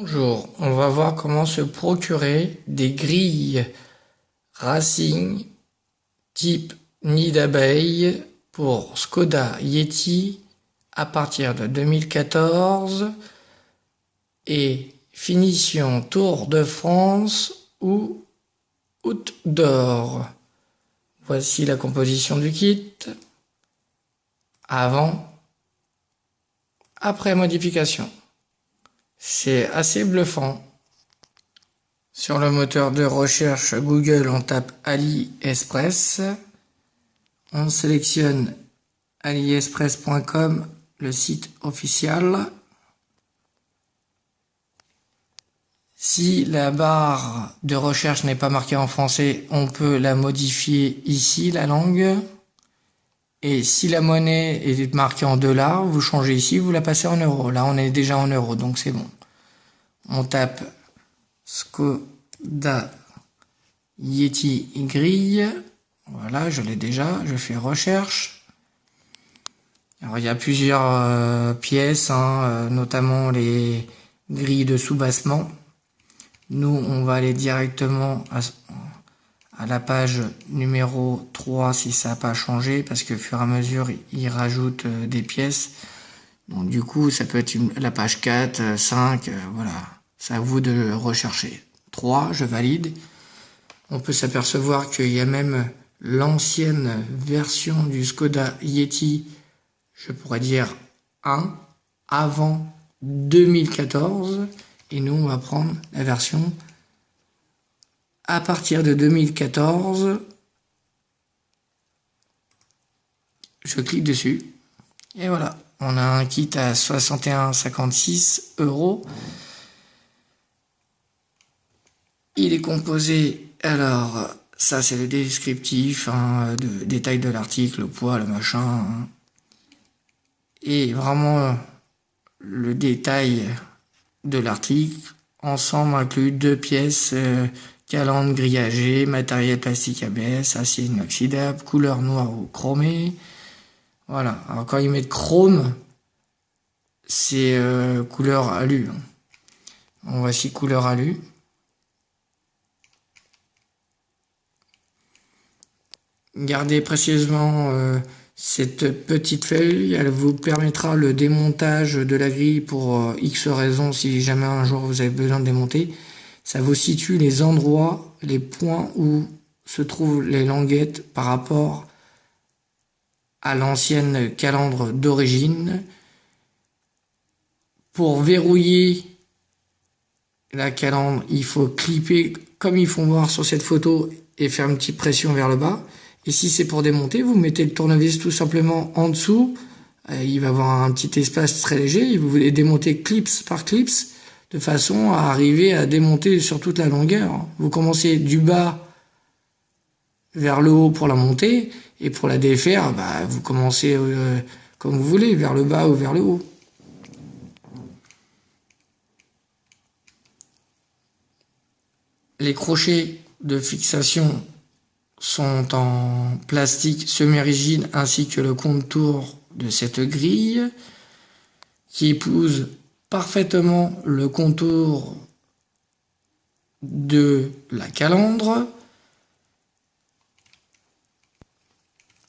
Bonjour, on va voir comment se procurer des grilles Racing type nid d'abeille pour Skoda Yeti à partir de 2014 et finition Tour de France ou outdoor. Voici la composition du kit. Avant, après modification. C'est assez bluffant. Sur le moteur de recherche Google, on tape AliExpress. On sélectionne aliexpress.com, le site officiel. Si la barre de recherche n'est pas marquée en français, on peut la modifier ici, la langue. Et si la monnaie est marquée en $, vous changez ici, vous la passez en euros. Là, on est déjà en euros, donc c'est bon. On tape Skoda Yeti grille. Voilà, je l'ai déjà. Je fais recherche. Alors, il y a plusieurs pièces, notamment les grilles de soubassement. Nous, on va aller directement à la page numéro 3 si ça n'a pas changé, parce que au fur et à mesure, il rajoute des pièces. Donc du coup, ça peut être la page 4, 5, voilà. C'est à vous de rechercher. 3, je valide. On peut s'apercevoir qu'il y a même l'ancienne version du Skoda Yeti, je pourrais dire 1, avant 2014. Et nous, on va prendre la version à partir de 2014. Je clique dessus. Et voilà. On a un kit à 61,56 €. Il est composé, alors, ça c'est le descriptif, de détail de l'article, le poids, le machin. Et vraiment, le détail de l'article. Ensemble inclut 2 pièces, calandre grillagée, matériel plastique ABS, acier inoxydable, couleur noire ou chromée. Voilà. Alors quand ils mettent chrome, c'est couleur alu. Bon, voici couleur alu. Gardez précieusement cette petite feuille, elle vous permettra le démontage de la grille pour X raisons si jamais un jour vous avez besoin de démonter. Ça vous situe les endroits, les points où se trouvent les languettes par rapport à l'ancienne calandre d'origine. Pour verrouiller la calandre, il faut clipper comme ils font voir sur cette photo et faire une petite pression vers le bas. Et si c'est pour démonter, vous mettez le tournevis tout simplement en dessous. Il va y avoir un petit espace très léger et vous voulez démonter clips par clips de façon à arriver à démonter sur toute la longueur. Vous commencez du bas vers le haut pour la monter et pour la défaire, vous commencez comme vous voulez, vers le bas ou vers le haut. Les crochets de fixation sont en plastique semi-rigide ainsi que le contour de cette grille qui épouse parfaitement le contour de la calandre.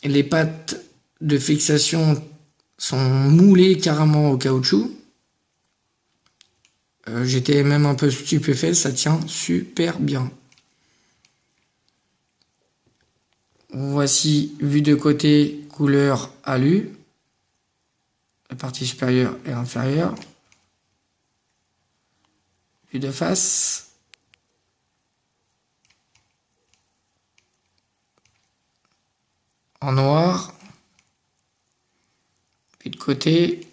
Les pattes de fixation sont moulées carrément au caoutchouc. J'étais même un peu stupéfait, ça tient super bien. Voici vue de côté couleur alu, la partie supérieure et inférieure. Vue de face. En noir. Vue de côté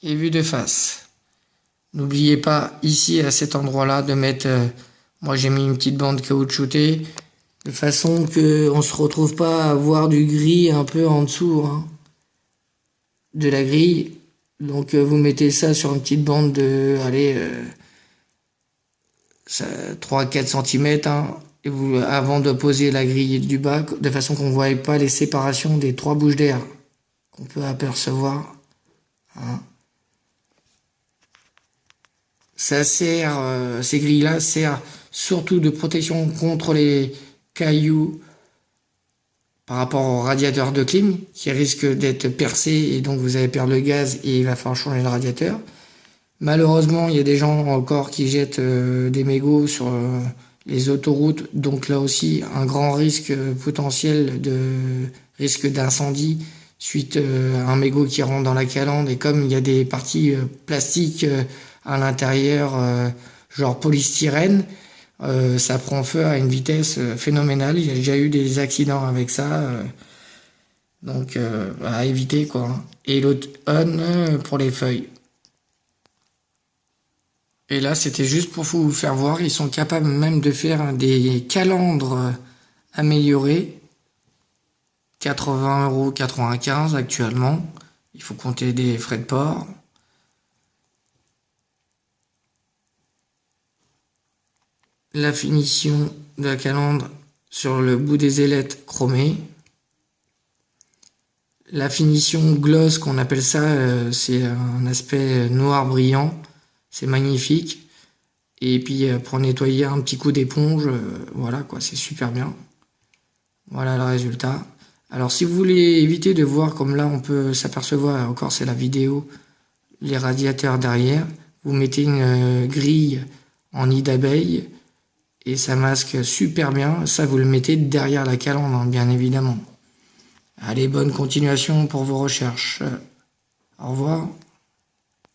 et vue de face. N'oubliez pas ici à cet endroit-là de mettre, moi j'ai mis une petite bande caoutchoutée, de façon que on se retrouve pas à voir du gris un peu en dessous de la grille. Donc vous mettez ça sur une petite bande de 3-4 cm et vous, avant de poser la grille du bas, de façon qu'on ne voit pas les séparations des 3 bouches d'air qu'on peut apercevoir. Ça sert, ces grilles-là servent surtout de protection contre les cailloux par rapport au radiateur de clim qui risque d'être percé et donc vous allez perdre le gaz et il va falloir changer le radiateur. Malheureusement, il y a des gens encore qui jettent des mégots sur les autoroutes, donc là aussi un grand risque potentiel de risque d'incendie suite à un mégot qui rentre dans la calandre et comme il y a des parties plastiques à l'intérieur, genre polystyrène, ça prend feu à une vitesse phénoménale. Il y a déjà eu des accidents avec ça, donc à éviter quoi. Et l'autre on pour les feuilles. Et là, c'était juste pour vous faire voir, ils sont capables même de faire des calandres améliorés. 80,95 € actuellement. Il faut compter des frais de port. La finition de la calandre sur le bout des ailettes chromées. La finition gloss qu'on appelle ça, c'est un aspect noir brillant. C'est magnifique. Et puis pour nettoyer un petit coup d'éponge, voilà quoi, c'est super bien. Voilà le résultat. Alors si vous voulez éviter de voir comme là on peut s'apercevoir, encore c'est la vidéo, les radiateurs derrière, vous mettez une grille en nid d'abeille et ça masque super bien. Ça vous le mettez derrière la calandre, hein, bien évidemment. Allez, bonne continuation pour vos recherches. Au revoir.